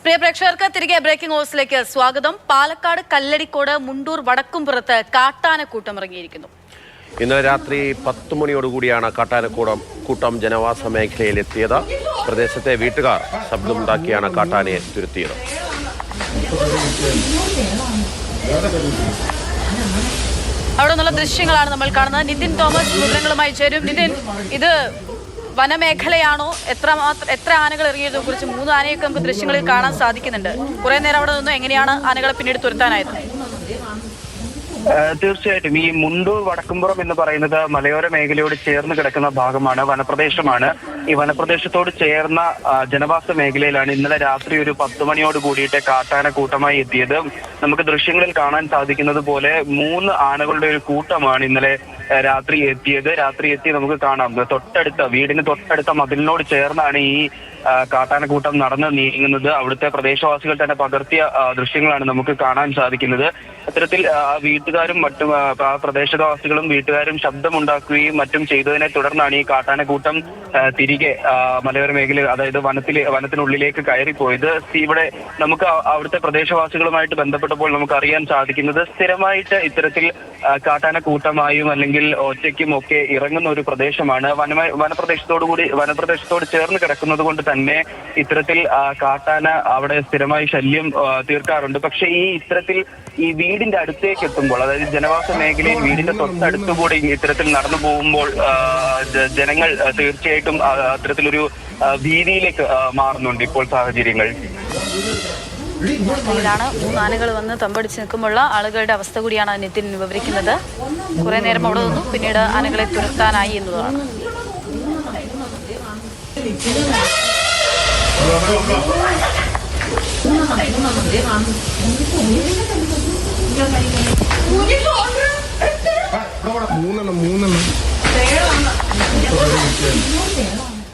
പ്രിയ പ്രേക്ഷകർക്ക് തിരികെ ബ്രേക്കിംഗ് ന്യൂസിലേക്ക് സ്വാഗതം. പാലക്കാട് കല്ലടിക്കോട് മുണ്ടൂർ വടക്കുംപുറത്ത് കാട്ടാനക്കൂട്ടം ഇറങ്ങിയിരിക്കുന്നു. ഇന്നലെ രാത്രി 10 മണിയോടുകൂടിയാണ് കാട്ടാനക്കൂട്ടം ജനവാസ മേഖലയിലെത്തിയത്. പ്രദേശത്തെ വീട്ടുകാർ ശബ്ദമുണ്ടാക്കിയാണ് കാട്ടാനയെ തുരത്തിയത്. അവിടെ നിന്നുള്ള ദൃശ്യങ്ങളാണ് നമ്മൾ കാണുന്നത്. നിതിൻ തോമസ് വിവരങ്ങളുമായി ചേരും. നിതിൻ, ഇത് വനമേഖലയാണോ? എത്ര ആനകൾ ഇറങ്ങിയതിനെ കുറിച്ച് 3 ആനയൊക്കെ നമുക്ക് ദൃശ്യങ്ങളിൽ കാണാൻ സാധിക്കുന്നുണ്ട്. കുറെ നേരം അവിടെ നിന്നും എങ്ങനെയാണ് ആനകളെ പിന്നീട് തുരത്താനായത്? തീർച്ചയായിട്ടും ഈ മുണ്ടൂർ വടക്കുംപുറം എന്ന് പറയുന്നത് മലയോര മേഖലയോട് ചേർന്ന് കിടക്കുന്ന ഭാഗമാണ്, വനപ്രദേശമാണ്. ഈ വനപ്രദേശത്തോട് ചേർന്ന ജനവാസ മേഖലയിലാണ് ഇന്നലെ രാത്രി ഒരു 10 മണിയോട് കൂടിയിട്ട് കാട്ടാന കൂട്ടമായി എത്തിയത്. നമുക്ക് ദൃശ്യങ്ങളിൽ കാണാൻ സാധിക്കുന്നത് പോലെ 3 ആനകളുടെ ഒരു കൂട്ടമാണ് ഇന്നലെ രാത്രി എത്തിയത്. രാത്രി എത്തി നമുക്ക് കാണാം, വീടിന് തൊട്ടടുത്ത മതിലിനോട് ചേർന്നാണ് ഈ കാട്ടാനക്കൂട്ടം നടന്ന് നീങ്ങുന്നത്. അവിടുത്തെ പ്രദേശവാസികൾ തന്നെ പകർത്തിയ ദൃശ്യങ്ങളാണ് നമുക്ക് കാണാൻ സാധിക്കുന്നത്. അത്തരത്തിൽ വീട്ടുകാരും മറ്റും പ്രദേശവാസികളും വീട്ടുകാരും ശബ്ദമുണ്ടാക്കുകയും മറ്റും ചെയ്തതിനെ തുടർന്നാണ് ഈ കാട്ടാനക്കൂട്ടം തിരികെ മലയോര മേഖല, അതായത് വനത്തിനുള്ളിലേക്ക് കയറിപ്പോയത്. ഇവിടെ നമുക്ക് അവിടുത്തെ പ്രദേശവാസികളുമായിട്ട് ബന്ധപ്പെട്ടപ്പോൾ നമുക്ക് അറിയാൻ സാധിക്കുന്നത്, സ്ഥിരമായിട്ട് ഇത്തരത്തിൽ കാട്ടാനക്കൂട്ടമായും അല്ലെങ്കിൽ ഒറ്റയ്ക്കും ഒക്കെ ഇറങ്ങുന്ന ഒരു പ്രദേശമാണ്. വനപ്രദേശത്തോട് ചേർന്ന് കിടക്കുന്നത് കൊണ്ട് തന്നെ ഇത്തരത്തിൽ കാട്ടാന അവിടെ സ്ഥിരമായി ശല്യം തീർക്കാറുണ്ട്. പക്ഷെ ഇത്തരത്തിൽ ഈ വീടിന്റെ അടുത്തേക്ക് എത്തുമ്പോൾ, അതായത് ജനവാസ മേഖലയിൽ വീടിന്റെ തൊട്ടടുത്തുകൂടി ഇത്തരത്തിൽ നടന്നു പോകുമ്പോൾ ജനങ്ങൾ തീർച്ചയായിട്ടും അത്തരത്തിലൊരു ഭീതിയിലേക്ക് മാറുന്നുണ്ട് ഇപ്പോൾ സാഹചര്യങ്ങൾ. ാണ് 3 ആനകൾ വന്ന് തമ്പടിച്ച് നിൽക്കുമ്പോഴുള്ള ആളുകളുടെ അവസ്ഥ കൂടിയാണ് നിതിൻ വിവരിക്കുന്നത്. കുറെ നേരം അവിടെ നിന്നു, പിന്നീട് ആനകളെ തുരത്താനായി എന്നതാണ്. മൂന്നെണ്ണം